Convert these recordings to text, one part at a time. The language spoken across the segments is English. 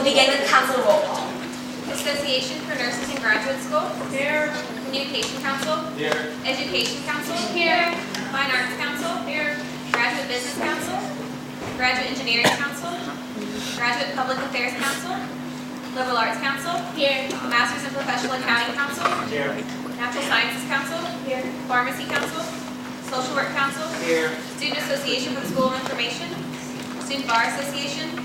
begin with council roll call. Association for Nurses in Graduate School. Here. Communication Council. Here. Education Council. Here. Fine Arts Council. Here. Graduate Business Council. Graduate Engineering Council. Graduate Public Affairs Council. Liberal Arts Council. Here. Masters in Professional Accounting Council. Here. Natural Sciences Council. Here. Pharmacy Council. Social Work Council. Here. Student Association for the School of Information. Student Bar Association.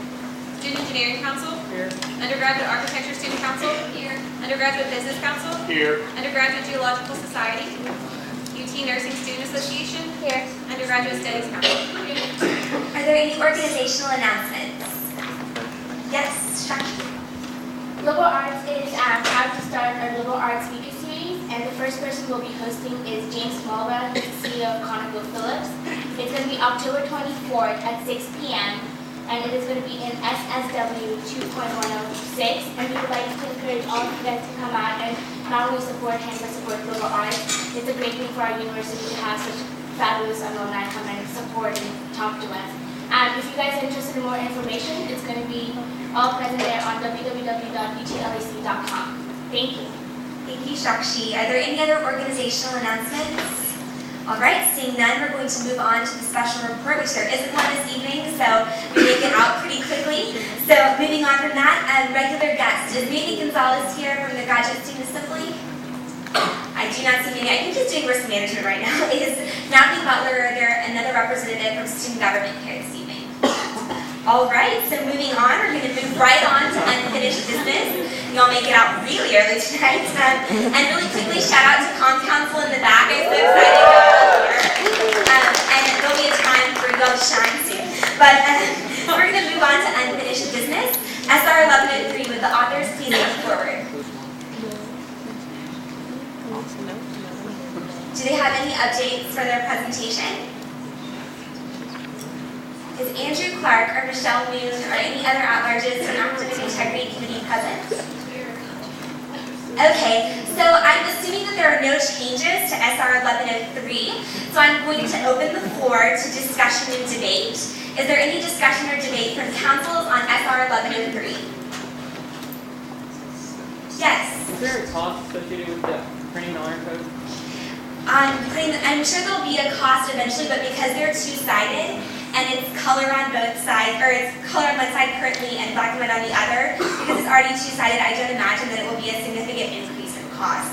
Student Engineering Council. Here. Undergraduate Architecture Student Council. Here. Undergraduate Business Council. Here. Undergraduate Geological Society. UT Nursing Student Association. Here. Undergraduate Studies Council. Are there any organizational announcements? Yes, Shaki. Liberal Arts is proud to start our Liberal Arts Speaker Series, and the first person we'll be hosting is James Smallwood, the CEO of ConocoPhillips. It's going to be October 24th at 6 p.m., and it is going to be in SSW 2.106, and we would like to encourage all of you guys to come out and not only support him, but support liberal arts. It's a great thing for our university to have such fabulous alumni come and support and talk to us. If you guys are interested in more information, it's going to be all present there on www.utlac.com. Thank you. Thank you, Shakshi. Are there any other organizational announcements? All right, seeing none, we're going to move on to the special report, which there isn't one this evening, so we make it out pretty quickly. So moving on from that, regular guest. Is Mandy Gonzalez here from the Graduate Student Assembly? I do not see Mandy. I think he's doing risk management right now. Is Matthew Butler, or there another representative from student government here this evening? All right, so moving on, we're going to move right on to unfinished business. Y'all make it out really early tonight. And really quickly, shout out to Comm Council in the back. I'm so excited to be here. And there'll be a time for y'all to shine soon. But we're going to move on to unfinished business. SR 1103, with the authors, please come forward. Do they have any updates for their presentation? Is Andrew Clark or Michelle Moon or any other at-larges from Academic Integrity Committee present? Okay, so I'm assuming that there are no changes to SR 1103, so I'm going to open the floor to discussion and debate. Is there any discussion or debate from councils on SR 1103? Yes? Is there a cost associated with the printing the iron code? I'm sure there'll be a cost eventually, but because they're two-sided, and it's color on both sides, or it's color on one side currently and black and white on the other, because it's already two-sided, I don't imagine that it will be a significant increase in cost.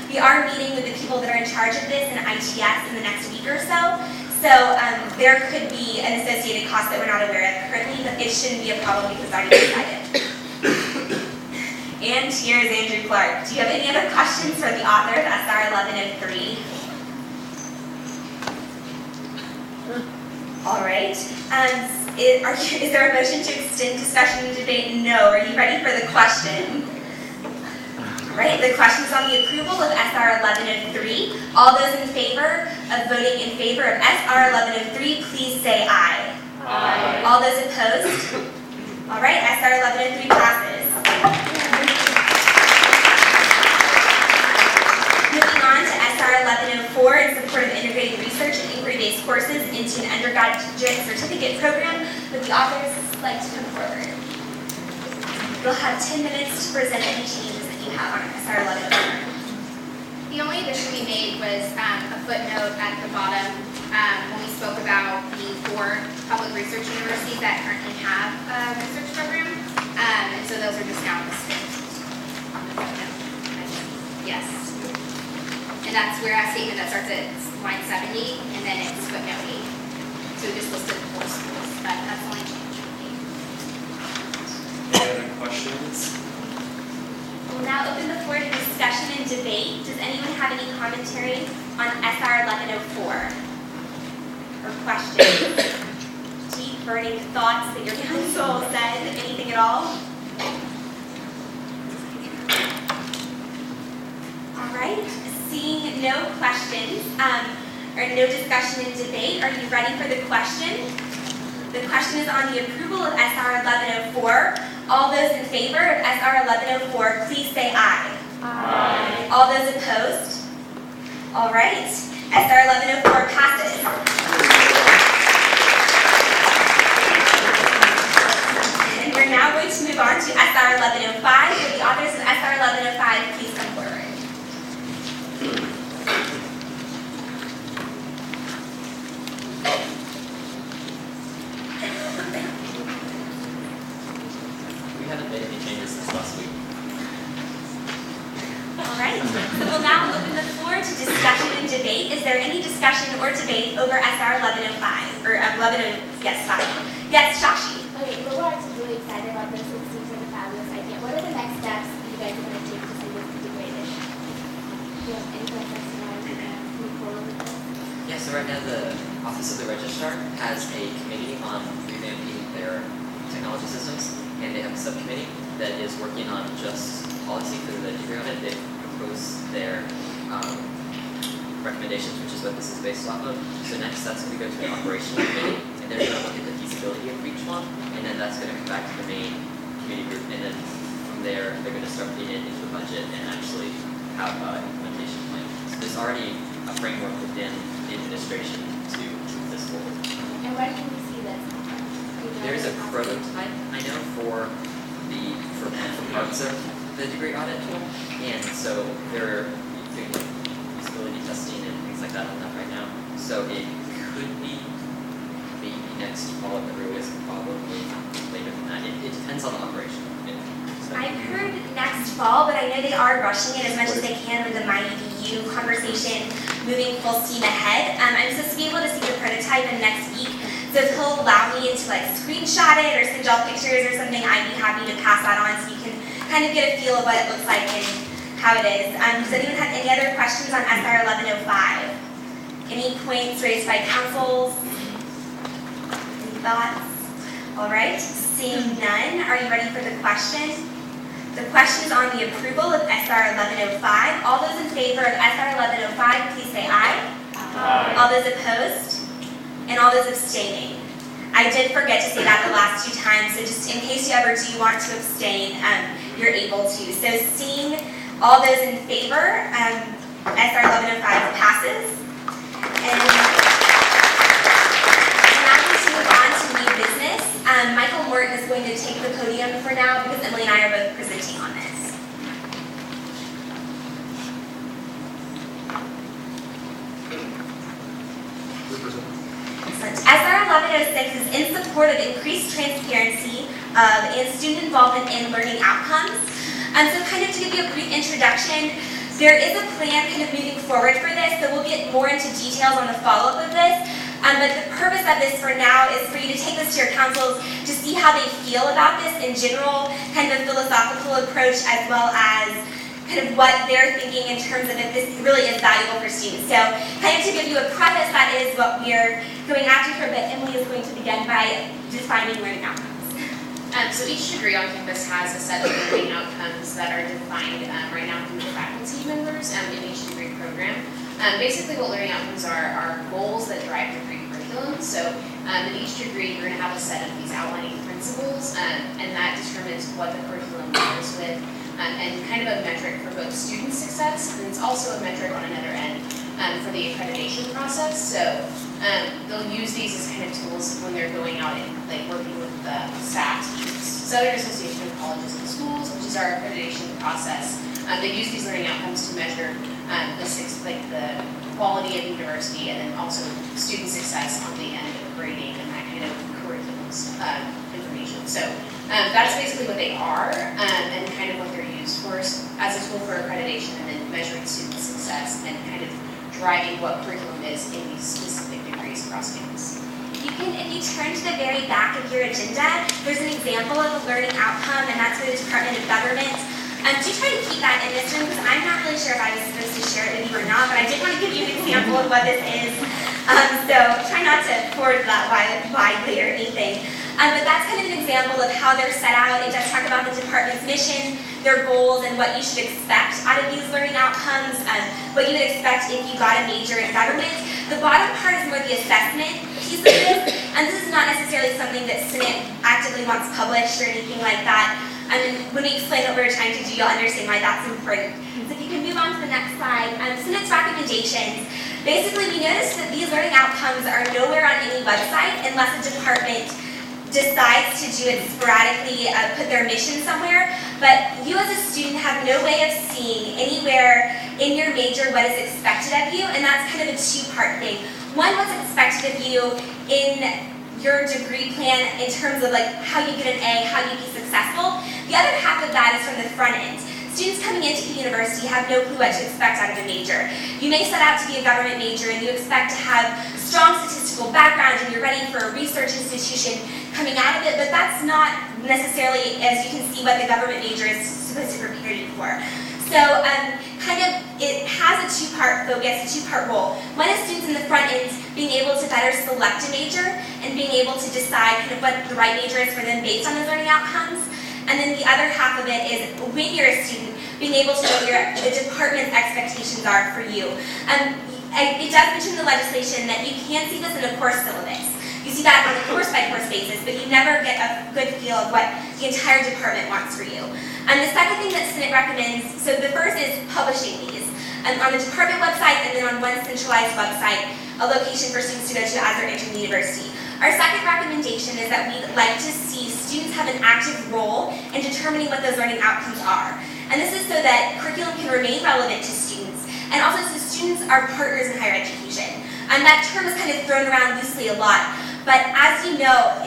We are meeting with the people that are in charge of this in ITS in the next week or so, so there could be an associated cost that we're not aware of currently, but it shouldn't be a problem because it's already two-sided. And here's Andrew Clark. Do you have any other questions for the author of SR 1103? All right. Is there a motion to extend discussion and debate? No. Are you ready for the question? All right. The question is on the approval of SR 1103. All those in favor of voting in favor of SR 1103, please say aye. Aye. All those opposed? All right. SR 1103 passes. Moving on to SR 1104 in support of integrated research and inquiry-based courses into an undergraduate certificate program. Would the authors like to come forward? You'll have 10 minutes to present any changes that you have on SR 1104. The only addition we made was a footnote at the bottom when we spoke about the 4 public research universities that currently have a research program. And so those are just now listed on the footnote. Yes. And that's where a statement that starts at line 70, and then it's footnote 8. So we just listed 4 schools. That's the only change we made. Any other questions? We'll now open the floor to discussion and debate. Does anyone have any commentary on SR 1104? Or questions? Deep burning thoughts that your council said? Anything at all? All right. Seeing no questions or no discussion and debate, are you ready for the question? The question is on the approval of SR 1104. All those in favor of SR 1104, please say aye. Aye. All those opposed? All right. SR 1104 passes. And we're now going to move on to SR 1105. Will the authors of SR 1105 please come forward? We haven't made any changes since last week. All right, so we'll now open the floor to discussion and debate. Is there any discussion or debate over SR 1105, or 5? Yes, Shashi. Okay, Liberal Arts is really excited about this. It seems like a fabulous idea. What are the next steps you guys are going to take to see this integrated? Do you have any questions move forward with this? Yeah, so right now the Office of the Registrar has a committee on revamping their technology systems, and they have a subcommittee that is working on just policy for the degree audit. They've proposed their recommendations, which is what this is based off of. So next, that's going to go to the operational committee, and they're going to look at the feasibility of each one, and then that's going to come back to the main committee group, and then from there, they're going to start putting it into the budget and actually have an implementation plan. So there's already a framework within the administration to move this forward. And when can we see this? There's a prototype, I know, for parts of the degree audit tool, and so they're doing feasibility testing and things like that on that right now. So it could be maybe next fall at the earliest, probably later than that. It depends on the operation. I've heard next fall, but I know they are rushing it as much as they can with the MyEDU conversation moving full steam ahead. I'm supposed to be able to see the prototype in next week, so if he'll allow me to screenshot it or send y'all pictures or something, I'd be happy to pass that on so you can kind of get a feel of what it looks like and how it is. Does anyone have any other questions on SR 1105? Any points raised by councils? Any thoughts? All right, seeing none, are you ready for the question? The question is on the approval of SR 1105. All those in favor of SR 1105, please say aye. Aye. All those opposed? And all those abstaining. I did forget to say that the last 2 times, so just in case you ever do want to abstain, you're able to. So seeing all those in favor, SR 1105 passes. And now we to move on to new business. Michael Morton is going to take the podium for now because Emily and I are both presenting on this. SR 1106 is in support of increased transparency and student involvement in learning outcomes. So kind of to give you a brief introduction, there is a plan kind of moving forward for this, so we'll get more into details on the follow-up of this. But the purpose of this for now is for you to take this to your councils to see how they feel about this in general, kind of a philosophical approach, as well as kind of what they're thinking in terms of if this really is valuable for students. So kind of to give you a preface, that is what we're going after here, but Emily is going to begin by defining learning outcomes. So each degree on campus has a set of learning outcomes that are defined right now through the faculty members in each degree program. Basically what learning outcomes are goals that drive degree curriculum. So in each degree you're going to have a set of these outlining principles and that determines what the curriculum deals with and kind of a metric for both student success, and it's also a metric on another end for the accreditation process. So they'll use these as kind of tools when they're going out and working with the SAT, Southern Association of Colleges and Schools, which is our accreditation process. They use these learning outcomes to measure the quality of university and then also student success on the end of grading and that kind of curriculum information. So that's basically what they are and kind of what they're used for as a tool for accreditation and then measuring student success and kind of driving what curriculum is in these specific degrees across campus. You can, if you turn to the very back of your agenda, there's an example of a learning outcome, and that's for the Department of Government. Do try to keep that in this room because I'm not really sure if I was supposed to share it with you or not, but I did want to give you an example of what this is. So try not to forward that widely or anything. But that's kind of an example of how they're set out. It does talk about the department's mission, their goals, and what you should expect out of these learning outcomes, what you would expect if you got a major in government. The bottom part is more the assessment piece of this, and this is not necessarily something that Senate actively wants published or anything like that. And when we explain what we're trying to do, you'll understand why that's important. So if you can move on to the next slide, Senate's recommendations. Basically, we noticed that these learning outcomes are nowhere on any website unless a department decides to do it sporadically, put their mission somewhere, but you as a student have no way of seeing anywhere in your major what is expected of you, and that's kind of a two-part thing. One, what's expected of you in your degree plan in terms of like how you get an A, how you be successful. The other half of that is from the front end. Students coming into the university have no clue what to expect out of a major. You may set out to be a government major and you expect to have strong statistical background and you're ready for a research institution coming out of it, but that's not necessarily, as you can see, what the government major is supposed to prepare you for. So it has a two-part focus, a two-part role. One is students in the front end being able to better select a major and being able to decide kind of what the right major is for them based on those learning outcomes. And then the other half of it is when you're a student, being able to know what the department's expectations are for you. It does mention in the legislation that you can see this in a course syllabus. You see that on a course-by-course basis, but you never get a good feel of what the entire department wants for you. And the second thing that Senate recommends, so the first is publishing these on the department website and then on one centralized website, a location for students to go to as they're entering the university. Our second recommendation is that we'd like to see students have an active role in determining what those learning outcomes are. And this is so that curriculum can remain relevant to students, and also so students are partners in higher education. And that term is kind of thrown around loosely a lot, but as you know,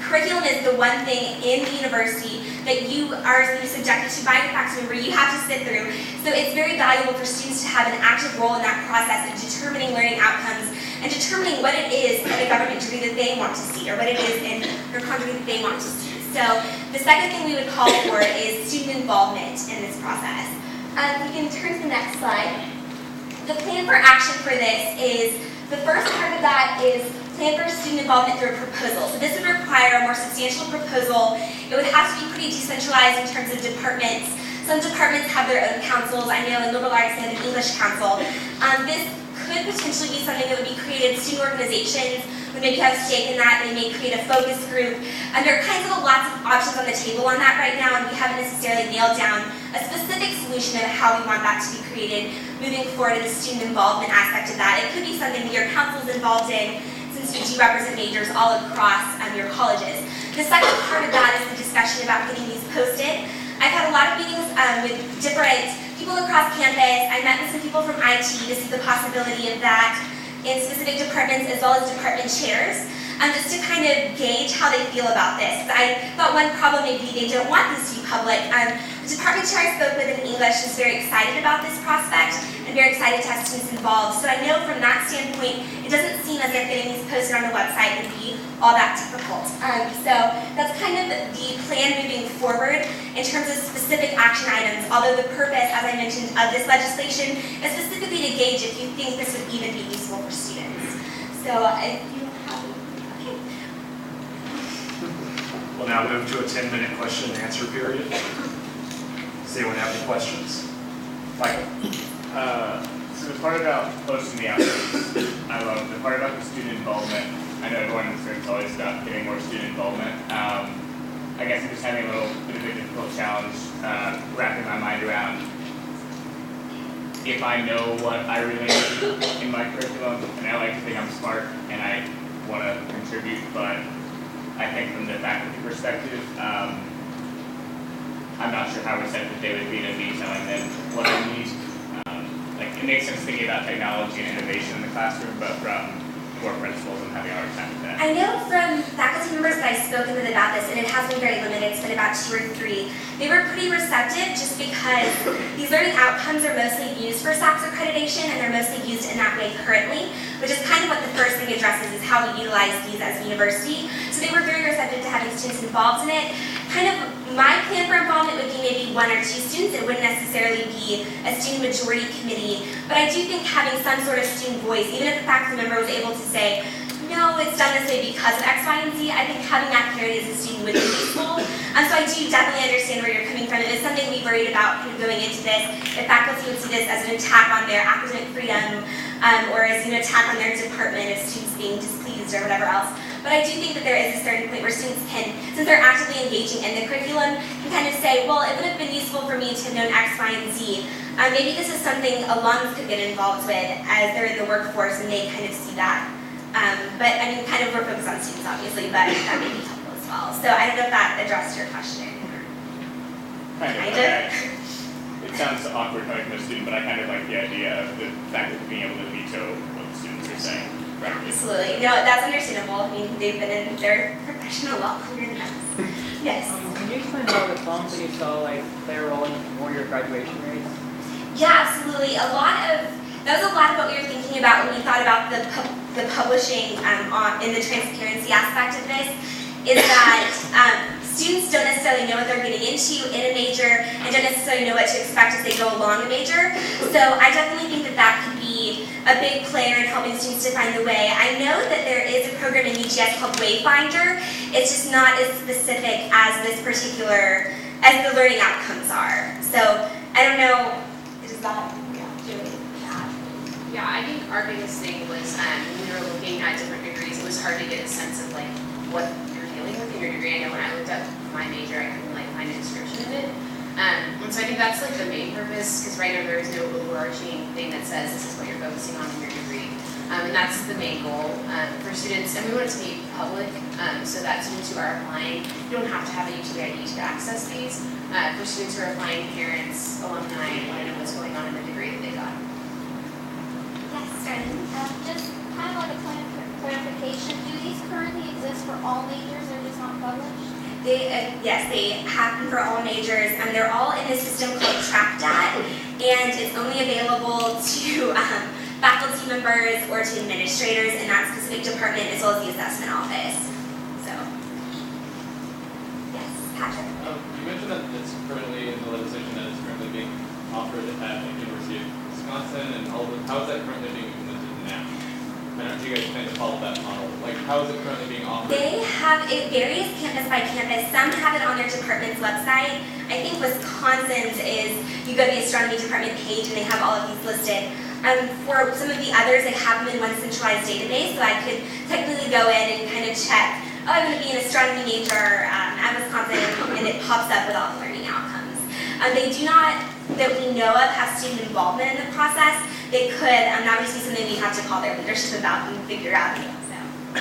curriculum is the one thing in the university that you are subjected to by your faculty member, you have to sit through. So it's very valuable for students to have an active role in that process of determining learning outcomes and determining what it is in a government degree that they want to see, or what it is in their degree that they want to see. So the second thing we would call for is student involvement in this process. You can turn to the next slide. The plan for action for this is, the first part of that is plan for student involvement through a proposal. So this would require a more substantial proposal. It would have to be pretty decentralized in terms of departments. Some departments have their own councils. I know in liberal arts they have an English council. This could potentially be something that would be created. Student organizations would maybe have a stake in that. They may create a focus group. And there are kinds of lots of options on the table on that right now, and we haven't necessarily nailed down a specific solution of how we want that to be created moving forward in the student involvement aspect of that. It could be something that your council is involved in, since you do represent majors all across your colleges. The second part of that is the discussion about getting these posted. I've had a lot of meetings with different people across campus. I met with some people from IT to see the possibility of that in specific departments as well as department chairs, just to kind of gauge how they feel about this. I thought one problem may be they don't want these to be public. The department chair I spoke with in English is very excited about this prospect and very excited to have students involved. So I know from that standpoint, it doesn't seem as if getting these posted on the website would be all that difficult. So that's kind of the plan moving forward in terms of specific action items, although the purpose, as I mentioned, of this legislation is specifically to gauge if you think this would even be useful for students. So if you have, okay. We'll now move to a 10-minute question and answer period. Does anyone have any questions? Michael? So the part about posting the outreach, I love the part about the student involvement. I know everyone in the room is always about getting more student involvement. I guess I'm just having a little bit of a difficult challenge wrapping my mind around if I know what I really need in my curriculum, and I like to think I'm smart and I want to contribute, but I think from the faculty perspective, I'm not sure how receptive they would be to me telling them what I need. It makes sense thinking about technology and innovation in the classroom, but from core principles, I'm having a hard time with that. I know from faculty members that I've spoken with about this, and it has been very limited, it's been about 2 or 3, they were pretty receptive just because these learning outcomes are mostly used for SACS accreditation, and they're mostly used in that way currently, which is kind of what the first thing addresses is how we utilize these as a university. So they were very receptive to having students involved in it. Kind of my plan for involvement would be maybe 1 or 2 students. It wouldn't necessarily be a student majority committee, but I do think having some sort of student voice, even if the faculty member was able to say, no, it's done this way because of X, Y, and Z, I think having that clarity as a student would be useful. So I do definitely understand where you're coming from. It is something we worried about kind of going into this. If faculty would see this as an attack on their academic freedom, or as an attack on their department of students being displeased or whatever else. But I do think that there is a starting point where students can, since they're actively engaging in the curriculum, can kind of say, well, it would have been useful for me to have known X, Y, and Z. Maybe this is something alums could get involved with as they're in the workforce and they kind of see that. But I mean, kind of we're focused on students, obviously, but that may be helpful as well. So I don't know if that addressed your question. Kind of. Kind Okay. of. It sounds awkward coming from a student, but I kind of like the idea of the fact of being able to veto what the students are saying. Right? Absolutely. No, that's understandable. I mean, they've been in their profession a lot longer than us. Yes. Can you explain how the bump that you saw, like, play a role in more your graduation rates? Yeah, absolutely. That was a lot of what we were thinking about when we thought about the publishing in the transparency aspect of this, is that students don't necessarily know what they're getting into in a major and don't necessarily know what to expect as they go along a major. So I definitely think that that could be a big player in helping students to find the way. I know that there is a program in UGS called Wayfinder. It's just not as specific as the learning outcomes are. So I don't know, is that, Yeah, I think our biggest thing was when we were looking at different degrees, it was hard to get a sense of like what you're dealing with in your degree. I know when I looked up my major, I couldn't like find a description of it. And so I think that's like the main purpose, because right now there is no overarching thing that says this is what you're focusing on in your degree. And that's the main goal for students. And we want it to be public so that students who are applying, you don't have to have a UTB ID to access these. For students who are applying, parents, alumni, want to know what's going on in the degree that they got. yes, Sterling. Just kind of like a clarification, do these currently exist for all majors or just not published? Yes, they happen for all majors, and they're all in a system called TrackDat, and it's only available to faculty members or to administrators in that specific department, as well as the assessment office. So, yes, Patrick. You mentioned that it's currently in the legislation that it's currently being offered at the University of Wisconsin, and how is that currently being implemented now? I don't know if you guys plan to follow that model. Like, how is it currently being offered? They have, it varies campus by campus. Some have it on their department's website. I think Wisconsin's is, you go to the astronomy department page and they have all of these listed. For some of the others, they have them in one centralized database, so I could technically go in and kind of check, oh, I'm going to be an astronomy major at Wisconsin, and it pops up with all the learning outcomes. They do not, that we know of, have student involvement in the process. They could, that would just be something we have to call their leadership about and figure out. So,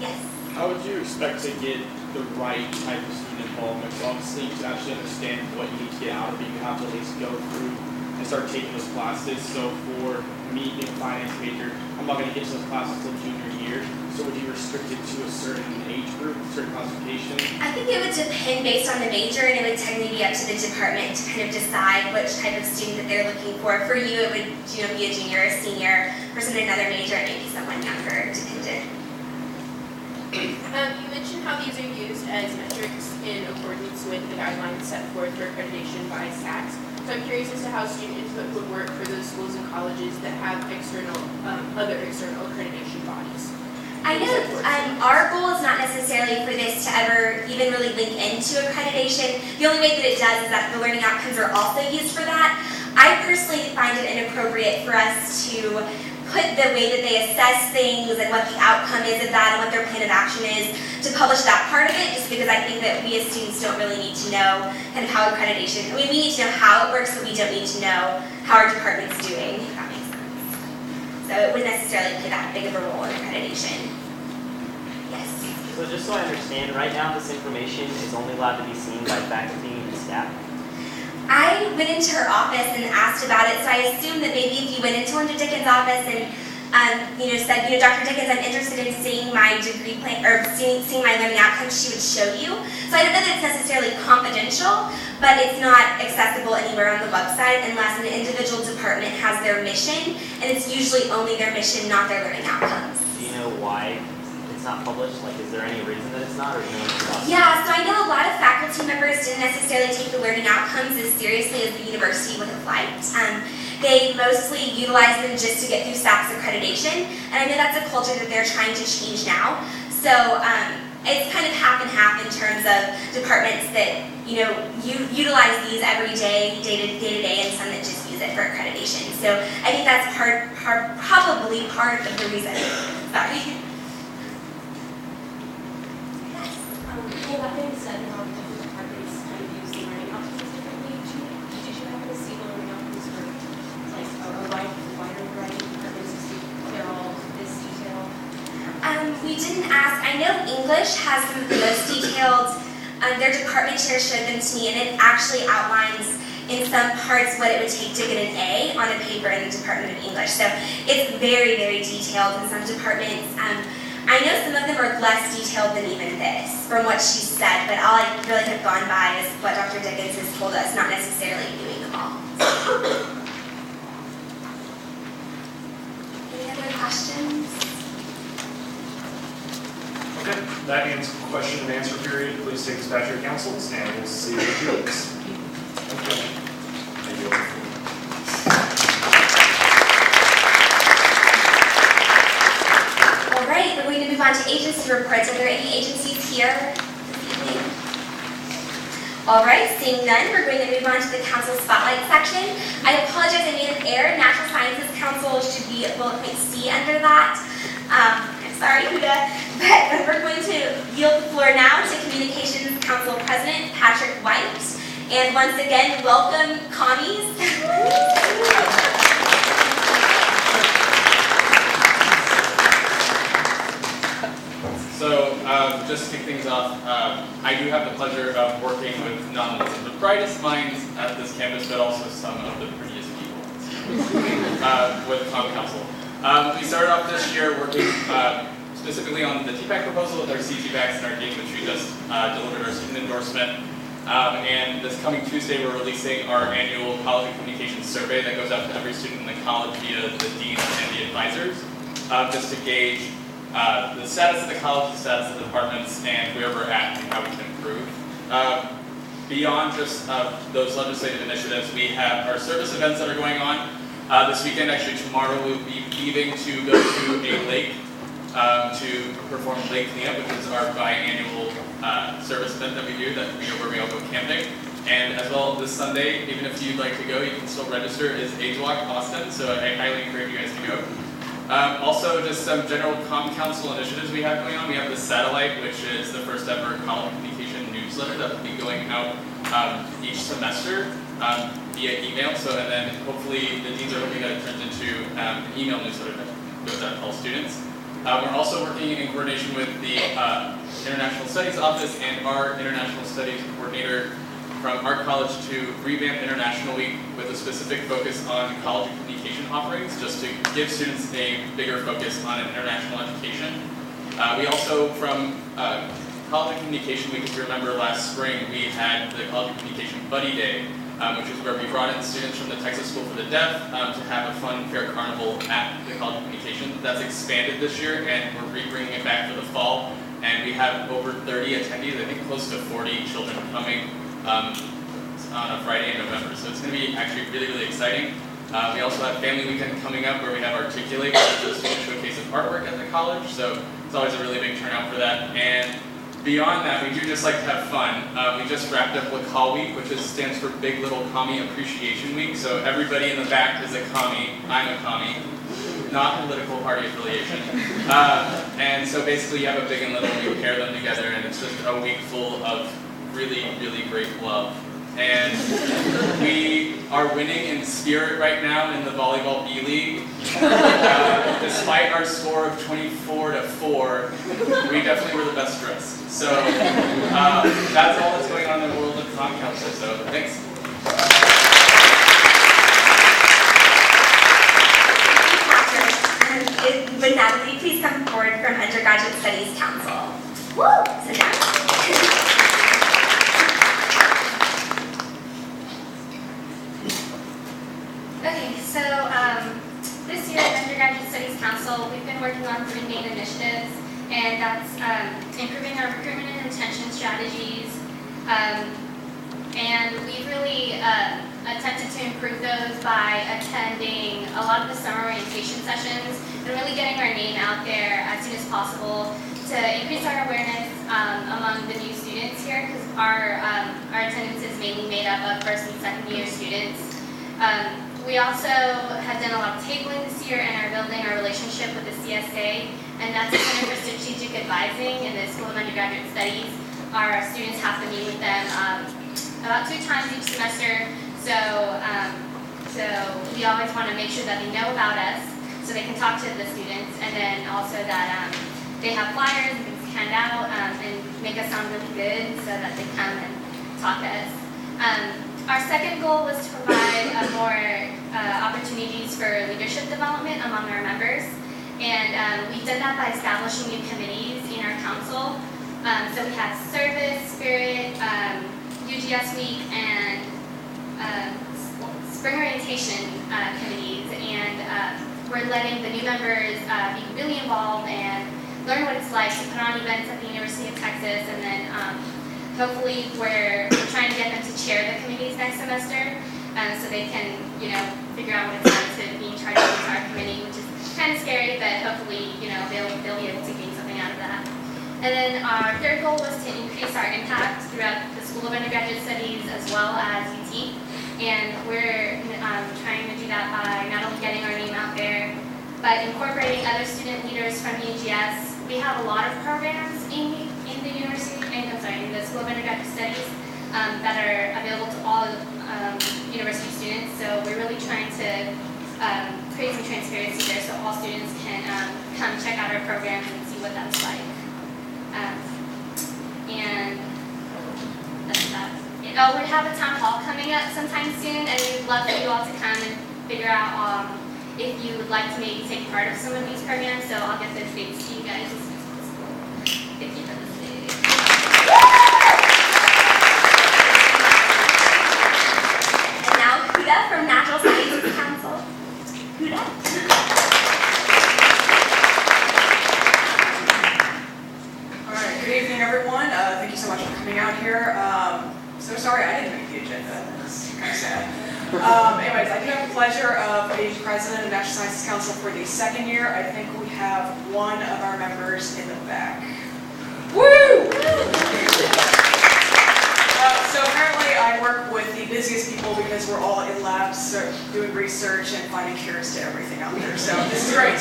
yes. How would you expect to get the right type of student involvement? Well, obviously, to actually understand what you need to get out of it, you have to at least go through and start taking those classes. So for me, being a finance major, I'm not going to get to those classes until junior year. So would you restrict it to a certain age group, certain classification? I think it would depend based on the major, and it would technically be up to the department to kind of decide which type of student that they're looking for. For you, it would be a junior or a senior. For someone in another major, it may be someone younger, dependent. You mentioned how these are used as metrics in accordance with the guidelines set forth for accreditation by SACS. So I'm curious as to how student input would work for those schools and colleges that have other external accreditation bodies. I know our goal is not necessarily for this to ever even really link into accreditation. The only way that it does is that the learning outcomes are also used for that. I personally find it inappropriate for us to put the way that they assess things and what the outcome is of that and what their plan of action is to publish that part of it, just because I think that we as students don't really need to know kind of how accreditation, we need to know how it works, but we don't need to know how our department's doing, if that makes sense. So it wouldn't necessarily play that big of a role in accreditation. Yes. So just so I understand, right now this information is only allowed to be seen by faculty and staff? I went into her office and asked about it, so I assumed that maybe if you went into Linda Dickens' office and said, Dr. Dickens, I'm interested in seeing my degree plan or seeing my learning outcomes, she would show you. So I don't know that it's necessarily confidential, but it's not accessible anywhere on the website unless an individual department has their mission, and it's usually only their mission, not their learning outcomes. Do you know why it's not published? Like, is there any reason that it's not, or no one's about it? Yeah, so I know a lot of faculty members didn't necessarily take the learning outcomes as seriously as the university would have liked. They mostly utilize them just to get through SACS accreditation, and I know that's a culture that they're trying to change now. So it's kind of half and half in terms of departments that utilize these every day, day to day, and some that just use it for accreditation. So I think that's probably part of the reason. Sorry. Well, that being said, how different departments kind of use the learning outcomes differently, did you happen to see the learning outcomes for like a wider variety of departments to see if they're all this detailed? We didn't ask. I I know English has some of the most detailed, their department chair showed them to me, and it actually outlines in some parts what it would take to get an A on a paper in the Department of English. So it's very, very detailed in some departments. I know some of them are less detailed than even this, from what she said, but all I really have gone by is what Dr. Dickens has told us, not necessarily doing them all. Any other questions? Okay, that ends question and answer period. Please take this back to your council and stand. We'll see what you looks. Thank you. All right, we're going to move on to agency reports. Are there any agencies here this evening? All right, seeing none, we're going to move on to the council spotlight section. I apologize, I made an error. Natural Sciences Council should be bullet point C under that. I'm sorry, Huda, but we're going to yield the floor now to Communications Council President Patrick White. And once again, welcome, commies. So, just to kick things off, I do have the pleasure of working with not only some of the brightest minds at this campus, but also some of the prettiest people with Comm Council. We started off this year working specifically on the TPAC proposal with our CTPACs and our game, which we just delivered our student endorsement. And this coming Tuesday, we're releasing our annual college and communications survey that goes out to every student in the college via the deans and the advisors, just to gauge the status of the college, the status of the departments, and where we're at and how we can improve. Beyond just those legislative initiatives, we have our service events that are going on. This weekend, actually tomorrow, we'll be leaving to go to a lake to perform lake cleanup, which is our biannual service event that we do, where we all go camping. And as well, this Sunday, even if you'd like to go, you can still register, is AIDS Walk Austin, so I highly encourage you guys to go. Also, just some general Comm Council initiatives we have going on. We have the Satellite, which is the first ever college communication newsletter that will be going out each semester via email. So, and then hopefully the deans are hoping that it turns into an email newsletter that goes out to all students. We're also working in coordination with the International Studies Office and our International Studies Coordinator from our college to revamp International Week with a specific focus on college and communication offerings, just to give students a bigger focus on an international education. We also, from College and Communication Week, if you remember last spring, we had the College and Communication Buddy Day, which is where we brought in students from the Texas School for the Deaf to have a fun, fair carnival at the College of Communication. That's expanded this year, and we're bringing it back for the fall. And we have over 30 attendees, I think close to 40 children coming on a Friday in November. So it's going to be actually really, really exciting. We also have Family Weekend coming up, where we have Articulate, which is a student showcase of artwork at the college. So it's always a really big turnout for that. And beyond that, we do just like to have fun. We just wrapped up LaCall Week, which stands for Big Little Commie Appreciation Week. So everybody in the back is a commie. I'm a commie, not political party affiliation. And so basically you have a big and little, and you pair them together, and it's just a week full of really, really great love. And we are winning in spirit right now in the Volleyball B-League. Despite our score of 24-4, we definitely were the best dressed. So that's all that's going on in the world of Comm Council. So thanks. Would Natalie please come forward from Undergraduate Studies Council? Woo! Sit down. Okay, so this year at Undergraduate Studies Council, we've been working on 3 main initiatives, and that's improving our recruitment and retention strategies, and we've really attempted to improve those by attending a lot of the summer orientation sessions and really getting our name out there as soon as possible to increase our awareness among the new students here, because our attendance is mainly made up of first and second year students. We also have done a lot of tabling this year and are building our relationship with the CSA, and that's the Center for Strategic Advising in the School of Undergraduate Studies. Our students have to meet with them about 2 times each semester, so we always want to make sure that they know about us so they can talk to the students, and then also that they have flyers and handout and make us sound really good so that they come and talk to us. Our second goal was to provide more opportunities for leadership development among our members. And we've done that by establishing new committees in our council. So we have Service, Spirit, UGS Week, and Spring Orientation committees. And we're letting the new members be really involved and learn what it's like to put on events at the University of Texas. And then hopefully we're trying to get them to chair the committees next semester so they can, figure out what it's like to be in charge of the entire committee, which is kind of scary, but hopefully, they'll be able to gain something out of that. And then our third goal was to increase our impact throughout the School of Undergraduate Studies as well as UT. And we're trying to do that by not only getting our name out there, but incorporating other student leaders from UGS. We have a lot of programs in the university, in the School of Undergraduate Studies that are available to all university students. So we're really trying to create some transparency there so all students can come check out our programs and see what that's like. And that's that. Oh, we have a town hall coming up sometime soon, and we'd love for you all to come and figure out if you would like to maybe take part of some of these programs. So I'll get those dates to you guys as soon as possible. Thank you for listening. And now Huda from Natural Sciences Council. Huda. All right, good evening, everyone. Thank you so much for coming out here. So sorry I didn't make the agenda. That's kind of sad. Anyways, I do have the pleasure of being president of Natural Sciences Council for the second year. I think we have one of our members in the back. Woo! So apparently I work with the busiest people because we're all in labs doing research and finding cures to everything out there. So this is great.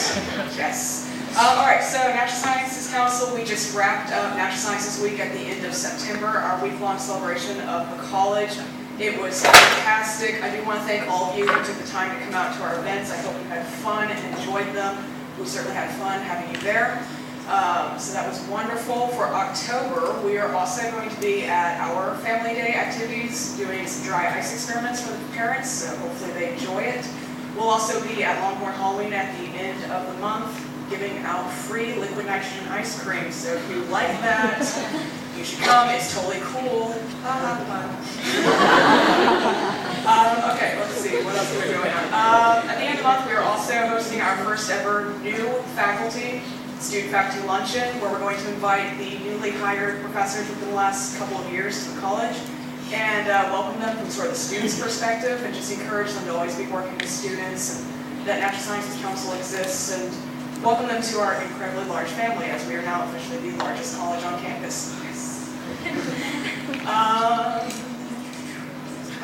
Yes. All right, so Natural Sciences Council, we just wrapped up Natural Sciences Week at the end of September, our week-long celebration of the college. It was fantastic. I do want to thank all of you who took the time to come out to our events. I hope you had fun and enjoyed them. We certainly had fun having you there. So that was wonderful. For October, we are also going to be at our Family Day activities, doing some dry ice experiments for the parents, so hopefully they enjoy it. We'll also be at Longhorn Halloween at the end of the month, giving out free liquid nitrogen ice cream. So if you like that, you should come. It's totally cool. Okay, let's see. What else are we doing on? At the end of the month, we are also hosting our first ever new student faculty luncheon, where we're going to invite the newly hired professors within the last couple of years to the college and welcome them from sort of the students' perspective and just encourage them to always be working with students and that Natural Sciences Council exists, and welcome them to our incredibly large family, as we are now officially the largest college on campus. Yes.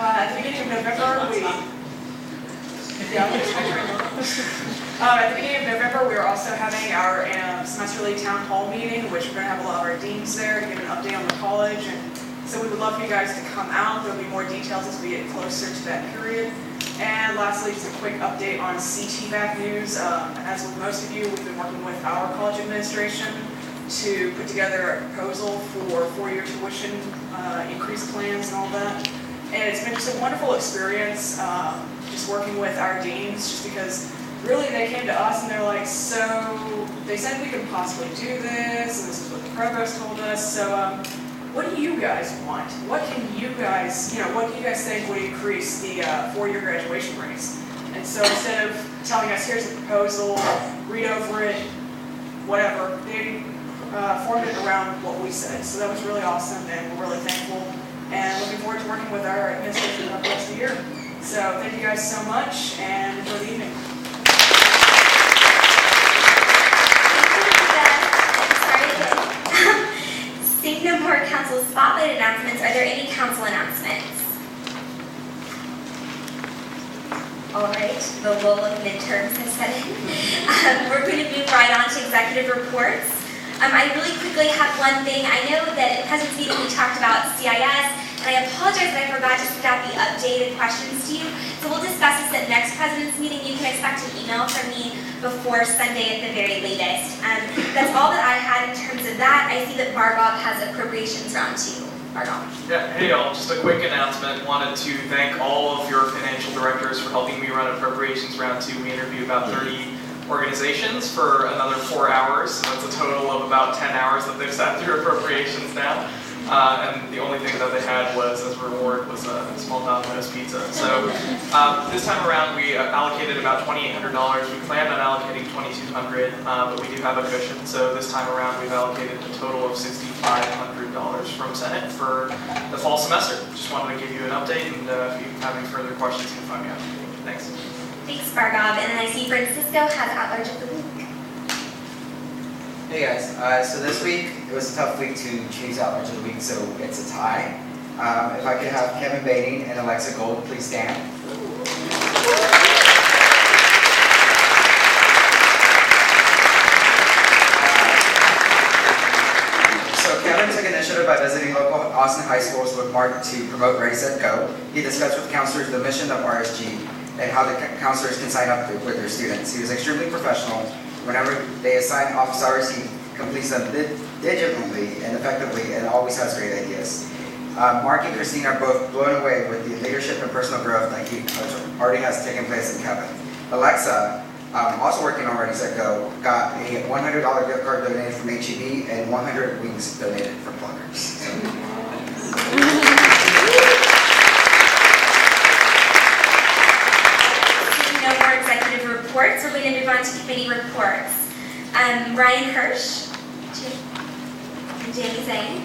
At the beginning of November, at the beginning of November, we are also having our semesterly town hall meeting, which we're going to have a lot of our deans there to give an update on the college. And so we would love for you guys to come out. There will be more details as we get closer to that period. And lastly, just a quick update on CTVAC news. As with most of you, we've been working with our college administration to put together a proposal for four-year tuition increase plans and all that. And it's been just a wonderful experience just working with our deans, just because really they came to us and they're like, so they said we could possibly do this, and this is what the provost told us, so what do you guys want? What can you guys, what do you guys think would increase the four-year graduation rates? And so instead of telling us, here's the proposal, read over it, whatever, they formed it around what we said. So that was really awesome, and we're really thankful and looking forward to working with our administration throughout the rest of the year. So thank you guys so much, and enjoy the evening. Seeing no more council spotlight announcements, are there any council announcements? All right, the lull of midterms has set in. We're going to move right on to executive reports. I really quickly have one thing. I know that at the President's meeting we talked about CIS, and I apologize that I forgot to send out the updated questions to you. So we'll discuss this at next President's meeting. You can expect an email from me before Sunday at the very latest. That's all that I had in terms of that. I see that Bargob has appropriations round 2. Bargob. Yeah, hey y'all, just a quick announcement. Wanted to thank all of your financial directors for helping me run appropriations round 2. We interviewed about 30 organizations for another 4 hours, so that's a total of about 10 hours that they've sat through appropriations now. And the only thing that they had was, as a reward, was a small Domino's pizza. So this time around, we allocated about $2,800. We planned on allocating $2,200, but we do have a cushion. So this time around, we've allocated a total of $6,500 from Senate for the fall semester. Just wanted to give you an update, and if you have any further questions, you can find me out. Thanks. Thanks, Bargob. And then I see Francisco has at-large of the week. Hey guys, so this week, it was a tough week to choose at-large of the week, so it's a tie. If I could have Kevin Bating and Alexa Gold please stand. So Kevin took initiative by visiting local Austin high schools with Mark to promote Ready, Set, Go. He discussed with counselors the mission of RSG and how the counselors can sign up with their students. He was extremely professional. Whenever they assign office hours, he completes them digitally and effectively and always has great ideas. Mark and Christine are both blown away with the leadership and personal growth that already has taken place in Kevin. Alexa, also working on Ready, Set, Go, got a $100 gift card donated from HEB and 100 wings donated from Pluggers. No more executive reports. We're going to move on to committee reports. Ryan Hirsch, and Jamie Zane.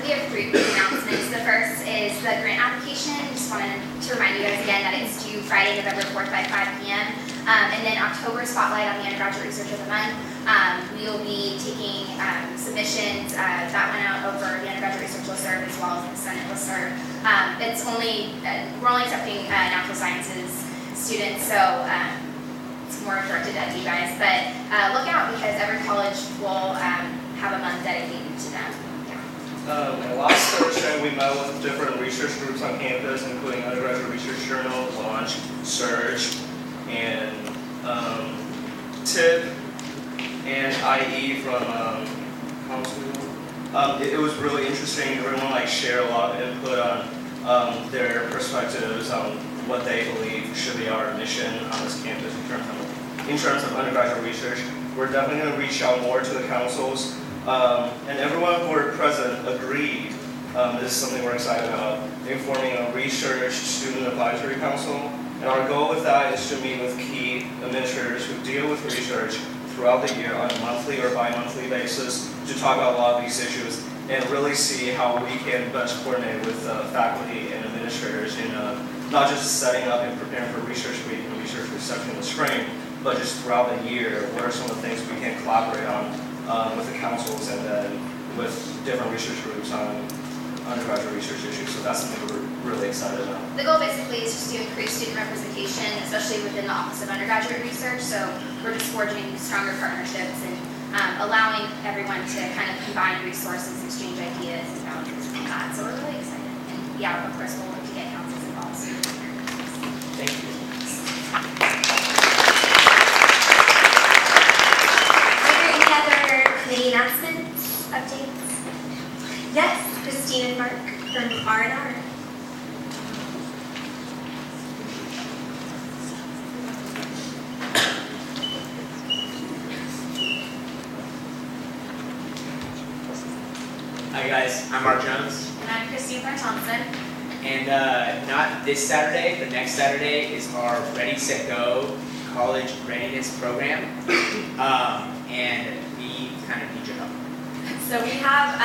We have 3 quick announcements. The first is the grant application. Just wanted to remind you guys again that it's due Friday, November 4th by 5 p.m. And then October Spotlight on the Undergraduate Research of the Month. We will be taking submissions that went out over the Undergraduate Research listserv as well as the Senate listserv. We're only accepting natural sciences students, so it's more directed at you guys. But look out because every college will have a month dedicated to them. Last Thursday, we met with different research groups on campus, including Undergraduate Research Journal, Launch, Surge, and TIP, and IE from Council. It was really interesting. Everyone shared a lot of input on their perspectives on what they believe should be our mission on this campus in terms of undergraduate research. We're definitely going to reach out more to the councils. And everyone who were present agreed. This is something we're excited about, informing a research student advisory council. And our goal with that is to meet with key administrators who deal with research throughout the year on a monthly or bi-monthly basis to talk about a lot of these issues and really see how we can best coordinate with faculty and administrators in not just setting up and preparing for Research Week and Research Reception in the spring, but just throughout the year, what are some of the things we can collaborate on with the councils and then with different research groups on undergraduate research issues. So that's something we're really excited about. The goal basically is just to increase student representation, especially within the Office of Undergraduate Research. So we're just forging stronger partnerships and allowing everyone to kind of combine resources, exchange ideas, and boundaries from that. So we're really excited. And yeah, of course, we'll look to get councils involved soon. Thank you. Committee announcements, updates? Yes, Christine and Mark from R&R. Hi guys, I'm Mark Jones. And I'm Christine Thompson. And not this Saturday, but next Saturday is our Ready, Set, Go college readiness program. And we kind of need your help. So we have,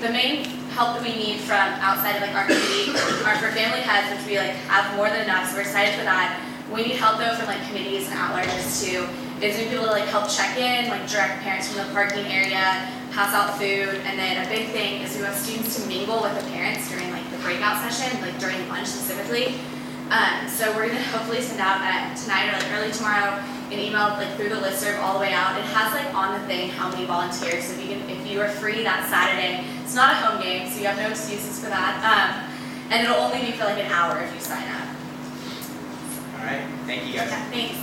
the main help that we need from outside of our committee are for family heads, which we have more than enough, so we're excited for that. We need help though from committees and at-larges too. Is we people to help check in, direct parents from the parking area, pass out food, and then a big thing is we want students to mingle with the parents during the breakout session, during lunch specifically. So we're gonna hopefully send out tonight or early tomorrow an email through the listserv all the way out. It has on the thing how many volunteers. So if you are free that Saturday, it's not a home game, so you have no excuses for that. and it'll only be for like an hour if you sign up. All right, thank you guys. Yeah, thanks.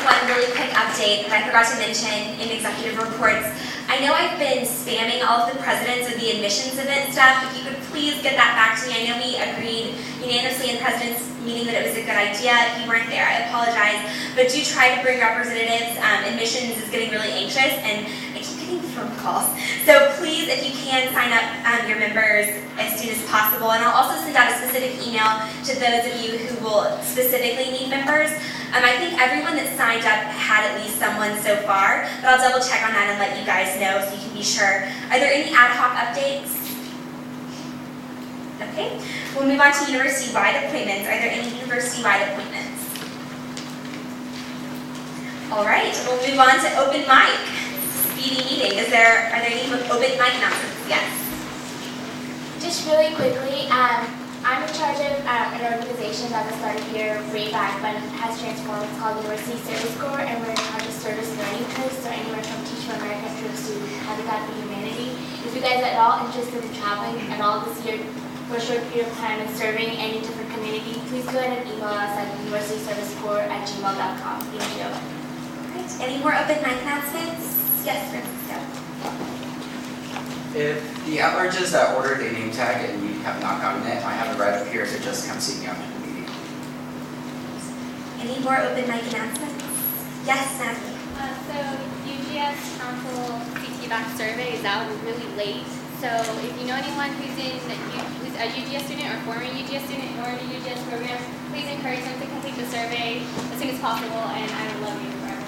One really quick update that I forgot to mention in executive reports. I know I've been spamming all of the presidents of the admissions event stuff. If you could please get that back to me. I know we agreed unanimously in president's meeting that it was a good idea. If you weren't there, I apologize. But do try to bring representatives. Admissions is getting really anxious and I keep getting phone calls. So please, if you can, sign up your members as soon as possible. And I'll also send out a specific email to those of you who will specifically need members. I think everyone that signed up had at least someone so far, but I'll double check on that and let you guys know so you can be sure. Are there any ad hoc updates? Okay, we'll move on to university-wide appointments. Are there any university-wide appointments? All right, we'll move on to open mic. Speedy meeting. Are there any open mic announcements? Yes. Just really quickly, I'm in charge of an organization that was started here way back when it has transformed. It's called University Service Corps, and we're in charge of service learning courses, so anywhere from Teach for America to Habitat for Humanity. If you guys are at all interested in traveling at all this year for a short period of time and serving any different community, please go ahead and email us at universityservicecorps@gmail.com. Thank you. All right. Any more open mic announcements? Yes, Francisco. If the at-larges that ordered a name tag and you have not gotten it, I have it right up here, so just come see me after the meeting. Any more open mic announcements? Yes, Natalie. So UGS Council CT Back survey is out really late. So if you know anyone who's a UGS student or former UGS student or in a UGS program, please encourage them to complete the survey as soon as possible, and I will love you forever.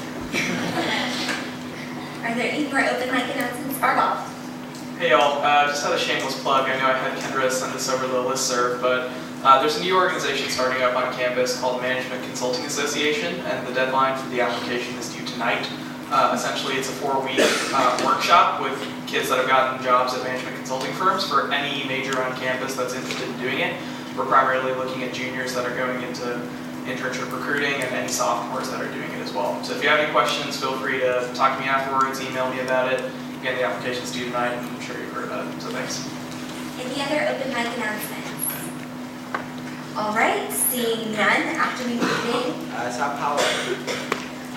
Are there any more open mic announcements? Argyle. Hey y'all, just had a shameless plug. I know I had Kendra send this over the listserv, but there's a new organization starting up on campus called Management Consulting Association, and the deadline for the application is due tonight. Essentially, it's a 4-week workshop with kids that have gotten jobs at management consulting firms for any major on campus that's interested in doing it. We're primarily looking at juniors that are going into internship recruiting and any sophomores that are doing it as well. So if you have any questions, feel free to talk to me afterwards, email me about it. Again, the application's due tonight, and I'm sure you've heard about it, so thanks. Any other open mic announcements? All right, seeing none, afternoon meeting. Sao Paulo.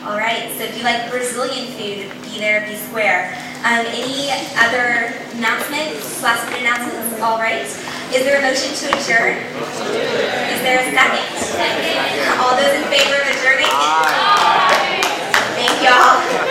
All right, so if you like Brazilian food, be there, be square. Any other announcements, last minute announcements? All right. Is there a motion to adjourn? Is there a second? All those in favor of adjourning? Thank y'all.